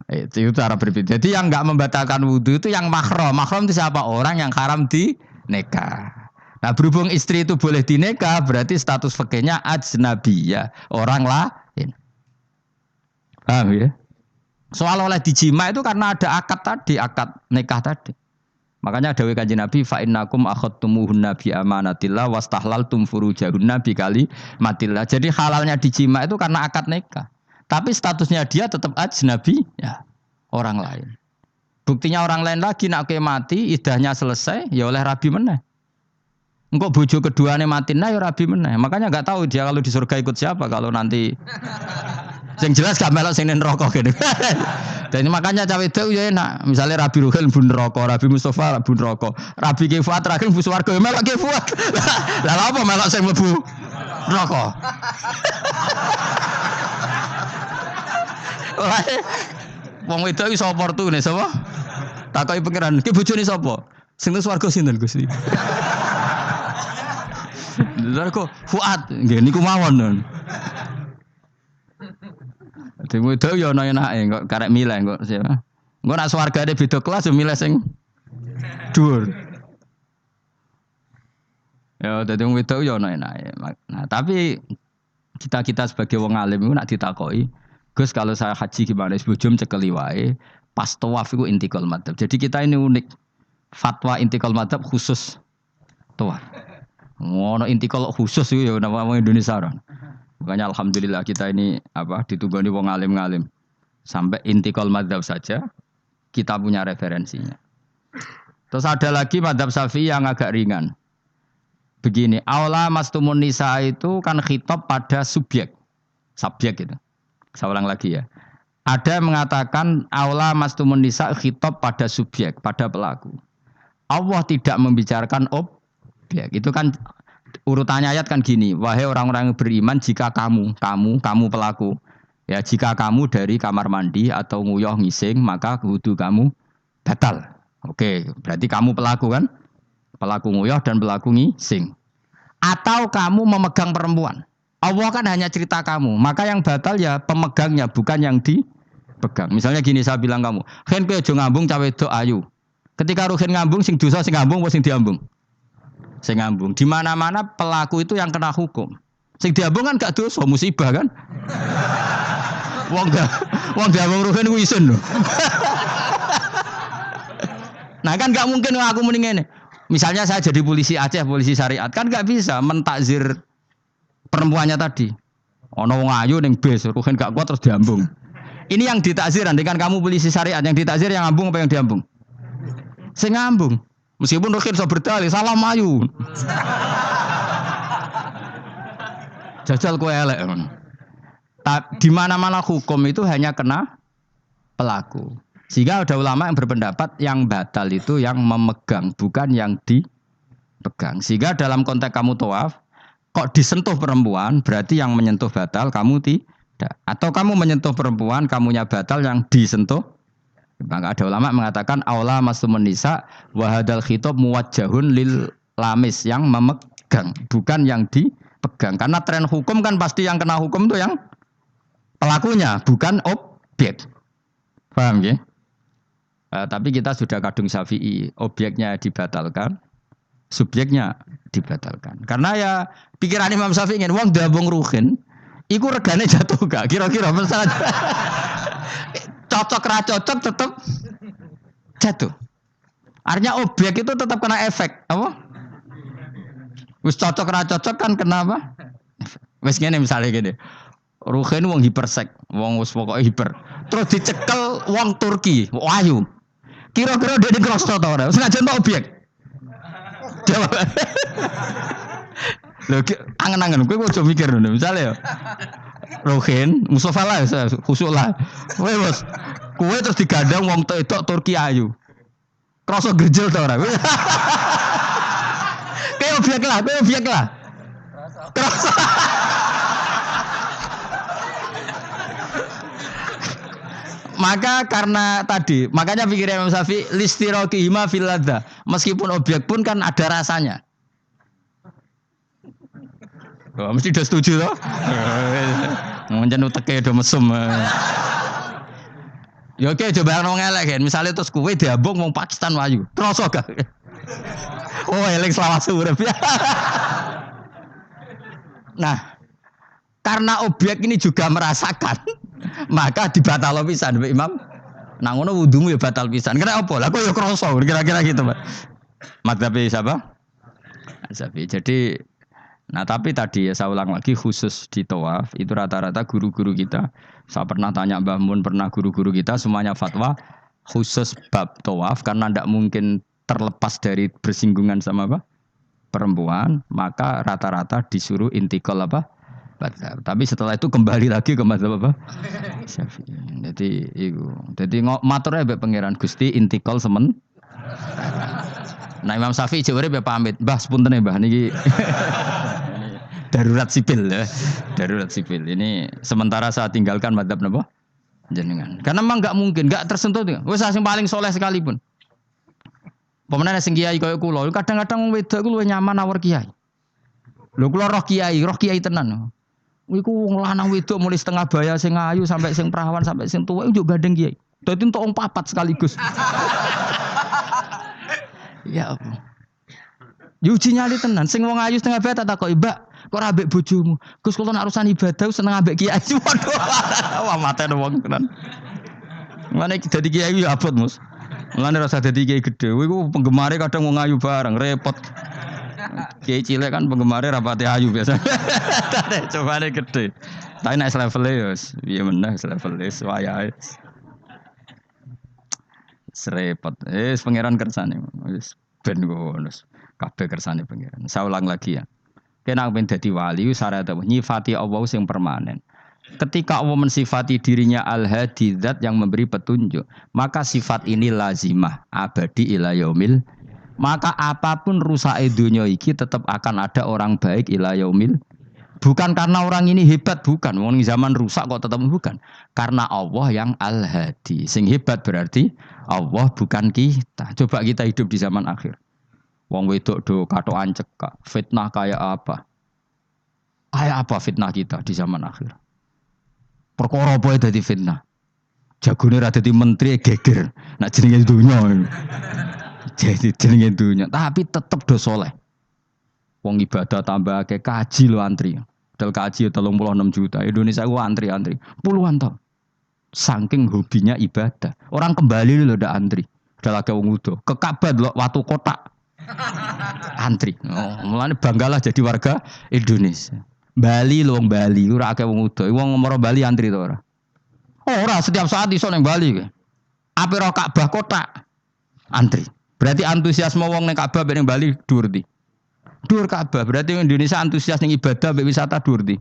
Itu cara berpikir. Jadi yang nggak membatalkan wudhu itu yang mahram. Mahram itu siapa? Orang yang haram di nikah. Nah berhubung istri itu boleh dinikah, berarti status fikihnya ajnabiyah, orang lain. Paham ya? Soal oleh dijima itu karena ada akad tadi, akad nikah tadi. Makanya dawuh Kanjeng Nabi fa innakum akhadtumuhunna bi amanatillah wastahlaltum furujahunna bi kalimatillah. Jadi halalnya dijima itu karena akad nikah. Tapi statusnya dia tetap ajnabi ya, orang lain. Buktinya orang lain lagi nak mati, idahnya selesai, ya oleh rabi meneh. Engkau bojo keduanya mati nah ya rabi meneh. Makanya enggak tahu dia kalau di surga ikut siapa kalau nanti yang jelas gak melok sing neraka gitu. Dan makanya cawe itu ya enak. Misalnya Rabi Ruhil bun neraka, Rabi Mustafa bun neraka, Rabi Kifuat terakhir bun swarga ya melok Kifuat. Lah apa melok sing mlebu neraka? Wong wedok iso oportunis sapa? Takoki pangeran, ki bojone sapa? Sing nang swarga sinten Gusti? Lha kok Fuad nggih niku mawon. Demo itu ya ana enake kok karek milih kok siapa. Engko nek swargane beda kelas yo milih sing dhuwur. Ya dadi wong wedok yo ana enake. Nah, tapi kita sebagai wong alim iku nek ditakoki, Gus kalau saya haji gimana? Bojom cekeli wae. Pas tawaf iku intikal madzhab. Jadi kita ini unik. Fatwa intikal madzhab khusus tawaf. Ngono intikal khusus iku ya nama wong Indonesia ora. Makanya alhamdulillah kita ini ditunggoni wong alim-alim. Sampai intikal madzhab saja kita punya referensinya. Terus ada lagi madzhab Syafi'i yang agak ringan. Begini, aula mastumun nisa itu kan khitab pada subjek gitu. Saya ulang lagi ya. Ada yang mengatakan aula mastumun nisa khitab pada subjek, pada pelaku. Allah tidak membicarakan objek. Itu kan urutannya ayat kan gini, wahai orang-orang yang beriman jika kamu pelaku. Ya, jika kamu dari kamar mandi atau nguyuh ngising, maka wudu kamu batal. Oke, berarti kamu pelaku kan? Pelaku nguyuh dan pelaku ngising. Atau kamu memegang perempuan. Allah kan hanya cerita kamu, maka yang batal ya pemegangnya, bukan yang dipegang. Misalnya gini saya bilang kamu, "Ken kowe aja ngambung cawe wedok ayu." Ketika Ruhin ngambung sing dosa sing ngambung apa sing diambung? Sing ngambung. Di mana-mana pelaku itu yang kena hukum. Sing diambung kan gak dosa, musibah kan? Wong diambung Ruhin ku isin lho. Nah kan gak mungkin aku muni ngene. Misalnya saya jadi polisi Aceh, polisi syariat, kan gak bisa mentakzir perempuannya tadi. Ono wong ayu ning bis, Ruhin gak kuat terus diambung. Ini yang ditakzir, andaikan kamu polisi syariat, yang ditakzir yang ngambung apa yang diambung? Sing ngambung. Meskipun Ruhin iso berdalih salam ayu. Jajal kowe elek. Di mana-mana hukum itu hanya kena pelaku. Sehingga ada ulama yang berpendapat yang batal itu yang memegang, bukan yang dipegang. Sehingga dalam konteks kamu tawaf, kok disentuh perempuan, berarti yang menyentuh batal, kamu tidak. Atau kamu menyentuh perempuan, kamunya batal, yang disentuh. Maka ada ulama mengatakan aula mastumun nisa wa hadzal khitab muwajjahun lil lamis, yang memegang, bukan yang dipegang. Karena tren hukum kan pasti yang kena hukum itu yang pelakunya, bukan objek. Paham ya? Tapi kita sudah kadung Syafi'i, objeknya dibatalkan, subjeknya dibatalkan. Karena ya pikiran Imam Syafi'i ingin wong dabung Ruhin, iku regane jatuh gak? Kira-kira masalah cocok ra cocok tetap jatuh. Artinya objek itu tetap kena efek, apa? Wis cocok ra cocok kan kenapa? Wis ngene misalnya gini. Ruhin wong hipersek, wong wis pokoke hiper. Terus dicekel wong Turki, ayu. Kira-kira dia dikrosno ta ora? Senajan objek. Jawab. Lho, angen-angen kowe ojo mikir ngono. Misale ya. Ruhin, Mustafa lah, khusuk lah. Kowe terus digandang wong wedok Turki ayu. Krasa gerjel ta ora? Kowe objek lah. Krasa. Maka karena tadi, makanya pikirnya Imam Syafi'i listiraqihima fil ladza. Meskipun objek pun kan ada rasanya. Oh, mesti udah setuju toh? Mungkin uteke do mesum. Ya oke coba wong elek kan. Misale terus kowe diambung wong Pakistan wayu. Kroso gak? Oh, elek selawase urip. Nah, karena objek ini juga merasakan, maka dibatal pisan Mbak Imam. Nah ngono wudumu ya batal pisan. Kena apa? Lah kok ya kroso kira-kira gitu, Pak. Madzhab siapa? Syafi'i. Jadi nah tapi tadi ya saya ulang lagi khusus di tawaf itu rata-rata guru-guru kita. Saya pernah tanya Mbah Mun, pernah guru-guru kita semuanya fatwa khusus bab tawaf karena tidak mungkin terlepas dari bersinggungan sama apa? Perempuan, maka rata-rata disuruh intikal apa? Madzhab. Tapi setelah itu kembali lagi ke madzhab apa? Syafi'i. Jadi itu. Jadi maturnya mbek pangeran Gusti intikal semen. Nah Imam Syafi'i jare be pamit, Mbah sepunten Mbah niki darurat sipil ya. Darurat sipil. Ini sementara saya tinggalkan madzhab napa? Jenengan. Karena memang enggak mungkin, enggak tersentuh. Wis sing paling soleh sekalipun. Pemenang sing kiai kaya kula, kadang-kadang wedok ku luwih nyaman awur kiai. Lho kula roh kiai tenan. Iku wong lanang wedok mulai setengah baya sing ayu sampai sing perawan sampai sing tuwa njuk gandeng kiai. Dadi entuk wong papat sekaligus. Ya apa? Yuji nyali tenan, sing wong ayu setengah baya tak takoki, "Mbak, kok ora ambek bojomu?" Gus kula nak urusan ibadah seneng ambek kiai. Waduh. Wah matene wong tenan. Mane dadi kiai ya abot, Mus. Mulane rasa dadi kiai gedhe. Kuwi ku penggemare kadang wong ayu bareng, repot. Kiai cilik kan penggemare rapati ayu biasa. Cobane gedhe. Tapi nek level ya piye meneh level wayahe. Serepot. Pangeran kersane. Wis ben ngono. Kabeh kersane pangeran. Saya ulang lagi ya. Kena ben dadi wali syarat nyifati Allah sing permanen. Ketika Allah mensifati dirinya al-hadi zat yang memberi petunjuk, maka sifat ini lazimah abadi ila yaumil. Maka apapun rusak dunia iki tetap akan ada orang baik ila yaumil. Bukan karena orang ini hebat, bukan. Wong zaman rusak kok tetap bukan. Karena Allah yang al-hadi. Sing hebat berarti Allah bukan kita. Coba kita hidup di zaman akhir. Wong wedok do katokan cekak. Fitnah kayak apa? Kayak apa fitnah kita di zaman akhir? Perkara apa dadi fitnah? Jagone ra dadi menteri geger. Nak jenenge dunya. Jadi jenenge dunya, tapi tetep do saleh. Wong ibadah tambah akeh kaji lo antri. Dal kaji 36 juta. Indonesia ku antri-antri puluhan tahun. Saking hobinya ibadah. Orang kembali lho ndak antri. Udah lagi wong udo. Ke Ka'bah lho watu kotak. Antri. Oh, mulane banggalah jadi warga Indonesia. Bali lho wong Bali ora akeh wong udo. Wong ngomoro Bali antri to ora? Ora setiap saat iso ning Bali kowe. Ape ro Ka'bah kotak. Antri. Berarti antusiasme wong ning Ka'bah ning Bali dhuwur ndi? Dhuwur Ka'bah. Berarti Indonesia antusias ning ibadah mbek wisata dhuwur ndi?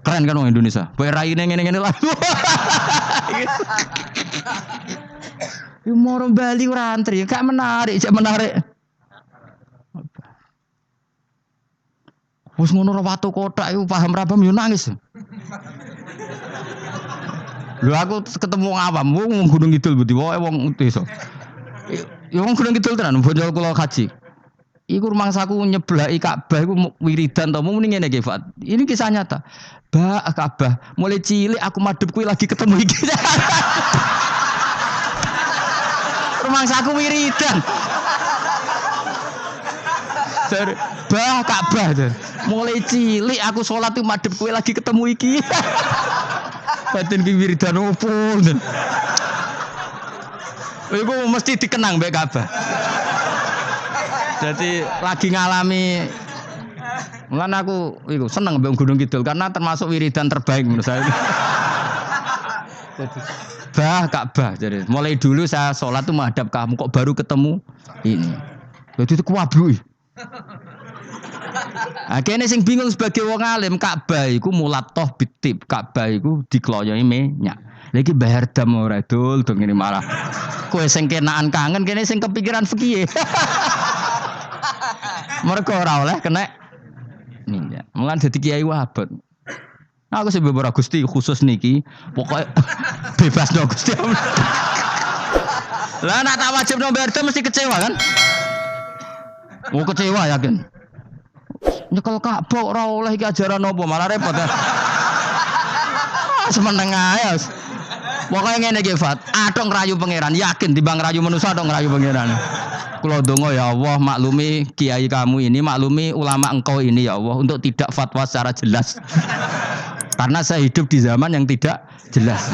Keren kan wong Indonesia. Kowe raine ngene-ngene lah. Yo moro Bali ora antri, gak menarik, cek menarik. Wes ngono ora watu kotak iku paham ra paham yo nangis. Lho aku ketemu awam wong Gunung Kidul budi wae wong desa. Ya wong Gunung Kidul tenan bojol kula kaji. Iku rumangsaku nyeblaki Ka'bah iku wiridan to muni ngene iki Fat. Ini kisah nyata. Ba Ka'bah mulai cilik aku madhep kuwi lagi ketemu iki. Rumangsaku wiridan. Bah Ka'bah tuh. Mulai cilik aku sholat tuh madhep kowe lagi ketemu iki. Batin ki wiridan opo. Iku mesti dikenang mbek Ka'bah. Jadi lagi ngalami mulane aku iku seneng mbek Gunung Kidul karena termasuk wiridan terbaik menurut saya. Bah Ka'bah jadi mulai dulu saya sholat tuh menghadap kamu kok baru ketemu ini. Jadi itu kuwabluk. Akhirnya sing bingung sebagai wong alim Ka'bah iku mulatoh bitib Ka'bah iku dikloyoi minyak. Lagi bayar dam ora dul dong ini malah. Kowe sing kenaan kangen kene sing kepikiran fikih. Mergo ora oleh kena minyak. Mulan dadi kiai wabot. Aku sing beberapa Gusti khusus niki pokoke bebas no Gusti. Lah nak tak wajib no bayar dam mesti kecewa kan? Oh kecewa yakin. Nyekel Ka'bah ora oleh iki ajaran apa malah repot ya. Semeneng ae. Pokoknya ngene iki Fat, atok ngerayu pangeran, yakin timbang ngerayu manusa atok ngerayu pangeran. Kula donga ya Allah maklumi kiai kamu ini, maklumi ulama engkau ini ya Allah untuk tidak fatwa secara jelas. Karena saya hidup di zaman yang tidak jelas.